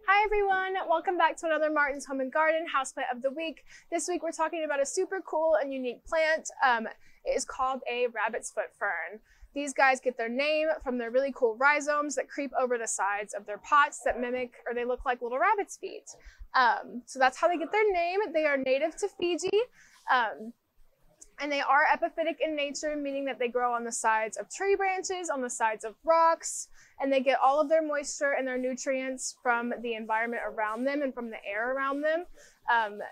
Hi everyone, welcome back to another Martin's Home and Garden Houseplant of the Week. This week we're talking about a super cool and unique plant. It is called a rabbit's foot fern. These guys get their name from their really cool rhizomes that creep over the sides of their pots that mimic, or they look like little rabbit's feet. So that's how they get their name. They are native to Fiji. And they are epiphytic in nature, meaning that they grow on the sides of tree branches, on the sides of rocks, and they get all of their moisture and their nutrients from the environment around them and from the air around them.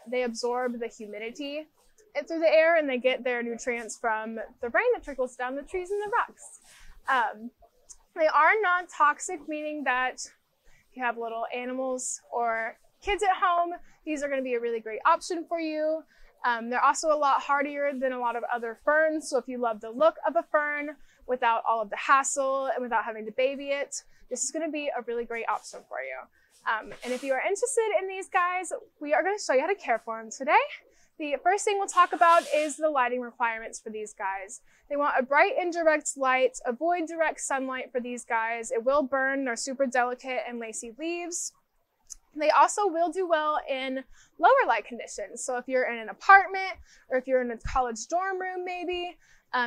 They absorb the humidity through the air, and they get their nutrients from the rain that trickles down the trees and the rocks. They are non-toxic, meaning that if you have little animals or kids at home, these are going to be a really great option for you. They're also a lot hardier than a lot of other ferns. So if you love the look of a fern without all of the hassle and without having to baby it, this is going to be a really great option for you. And if you are interested in these guys, we are going to show you how to care for them today. The first thing we'll talk about is the lighting requirements for these guys. They want a bright indirect light. Avoid direct sunlight for these guys. It will burn their super delicate and lacy leaves. They also will do well in lower light conditions. So if you're in an apartment or if you're in a college dorm room, maybe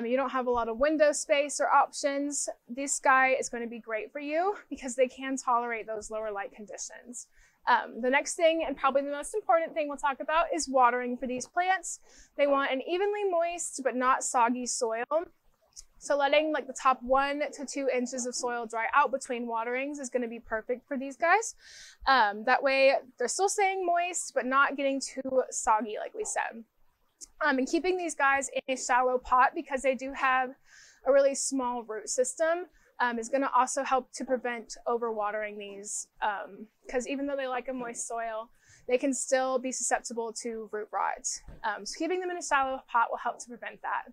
you don't have a lot of window space or options, this guy is going to be great for you because they can tolerate those lower light conditions. The next thing, and probably the most important thing we'll talk about, is watering for these plants. They want an evenly moist but not soggy soil. So letting like the top 1 to 2 inches of soil dry out between waterings is going to be perfect for these guys. That way they're still staying moist, but not getting too soggy, like we said. And keeping these guys in a shallow pot because they do have a really small root system is going to also help to prevent overwatering these. Because even though they like a moist soil, they can still be susceptible to root rot. So keeping them in a shallow pot will help to prevent that.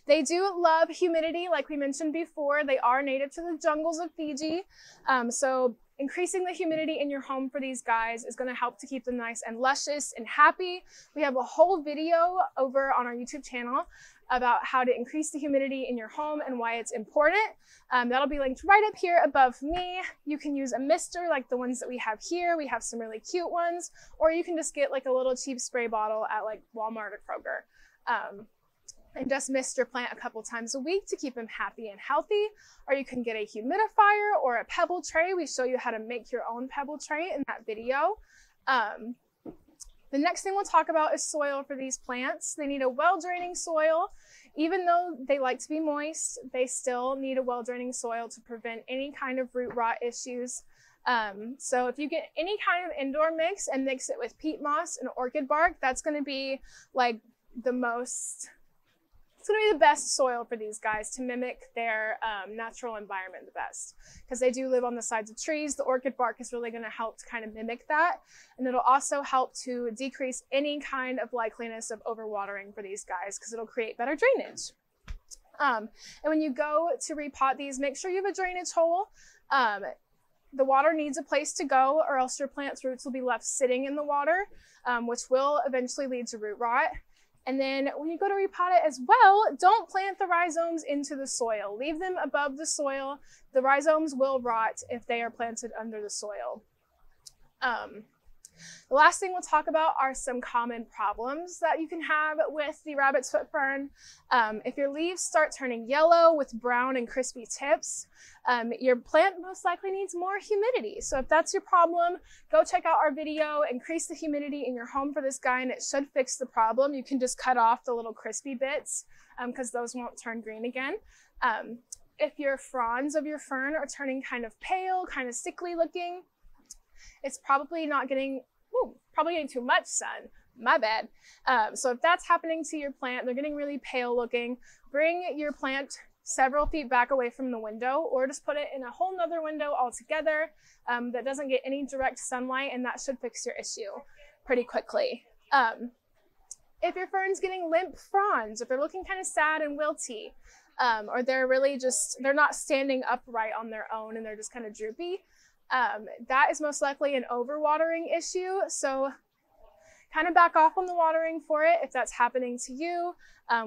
They do love humidity, like we mentioned before. They are native to the jungles of Fiji. So increasing the humidity in your home for these guys is going to help to keep them nice and luscious and happy. We have a whole video over on our YouTube channel about how to increase the humidity in your home and why it's important. That'll be linked right up here above me. You can use a mister like the ones that we have here. We have some really cute ones, or you can just get like a little cheap spray bottle at like Walmart or Kroger. And just mist your plant a couple times a week to keep them happy and healthy. Or you can get a humidifier or a pebble tray. We show you how to make your own pebble tray in that video. The next thing we'll talk about is soil for these plants. They need a well-draining soil. Even though they like to be moist, they still need a well-draining soil to prevent any kind of root rot issues. So if you get any kind of indoor mix and mix it with peat moss and orchid bark, that's going to be like it's going to be the best soil for these guys to mimic their natural environment the best, because they do live on the sides of trees. The orchid bark is really going to help to kind of mimic that, and it'll also help to decrease any kind of likeliness of overwatering for these guys because it'll create better drainage. And when you go to repot these, make sure you have a drainage hole. The water needs a place to go, or else your plant's roots will be left sitting in the water, which will eventually lead to root rot. And then when you go to repot it as well, don't plant the rhizomes into the soil. Leave them above the soil. The rhizomes will rot if they are planted under the soil. The last thing we'll talk about are some common problems that you can have with the rabbit's foot fern. If your leaves start turning yellow with brown and crispy tips, your plant most likely needs more humidity. So if that's your problem, go check out our video, Increase the Humidity in Your Home for this guy, and it should fix the problem. You can just cut off the little crispy bits because those won't turn green again. If your fronds of your fern are turning kind of pale, kind of sickly looking, it's probably getting too much sun. My bad. So if that's happening to your plant, they're getting really pale looking, bring your plant several feet back away from the window, or just put it in a whole nother window altogether that doesn't get any direct sunlight, and that should fix your issue pretty quickly. If your fern's getting limp fronds, if they're looking kind of sad and wilty, or they're not standing upright on their own and they're just kind of droopy, that is most likely an overwatering issue. So kind of back off on the watering for it if that's happening to you.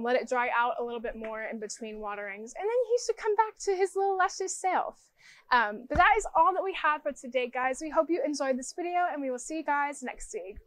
Let it dry out a little bit more in between waterings, and then he should come back to his little luscious self. But that is all that we have for today, guys. We hope you enjoyed this video, and we will see you guys next week.